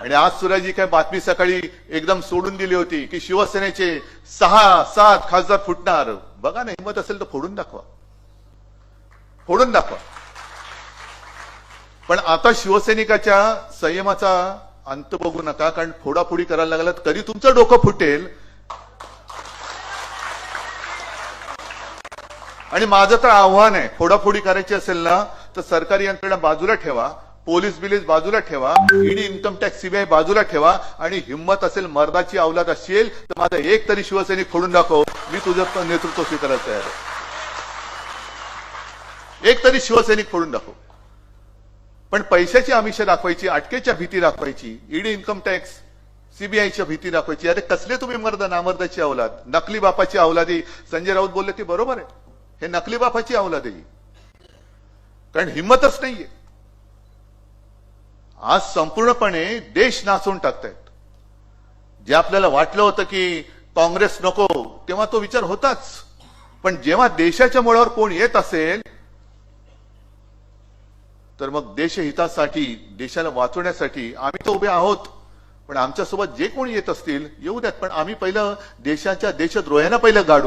आणि आज सुद्धा जी काय बातमी सकाळी एकदम सोडून दिली होती की शिवसेनेचे 6-7 खासदार फुटणार, बघा ना, हिंमत असेल तर फोडून दाखवा, फोडून दाखवा. पण आता शिवसैनिकाच्या संयमाचा अंत बघू नका, कारण फोडाफोडी करायला लागलात कधी तुमचं डोकं फुटेल. आणि माझं तर आव्हान आहे, फोडाफोडी करायची असेल ना तर सरकारी यंत्रणा बाजूला ठेवा, पोलीस बिलीस बाजूला ठेवा, ईडी, इन्कम टॅक्स, सीबीआय बाजूला ठेवा, आणि हिंमत असेल, मर्दाची अवलाद असेल तर माझा एक तरी शिवसैनिक फोडून दाखव, मी तुझं नेतृत्व स्वीकारायला तयार आहे. एक तरी शिवसैनिक फोडून दाखव. पण पैशाची आमिष दाखवायची, अटकेच्या भीती दाखवायची, ईडी, इन्कम टॅक्स, सीबीआयच्या भीती दाखवायची. अरे कसले तुम्ही मर्द, नामर्दाची अवलाद, नकली बापाची अवलादी. संजय राऊत बोलले ते बरोबर आहे, हे नकली बापाची अवलाद आहे, कारण हिंमतच नाहीये. आज संपूर्णपणे देश नाचवून टाकतायत. जे आपल्याला वाटलं होतं की काँग्रेस नको, तेव्हा तो विचार होताच, पण जेव्हा देशाच्या मुळावर कोण येत असेल तर मग देशहितासाठी, देशाला वाचवण्यासाठी आम्ही तर उभे आहोत. पण आमच्यासोबत जे कोणी येत असतील येऊ द्यात, पण आम्ही पहिलं देशाच्या देशद्रोह्यांना पहिलं गाडू.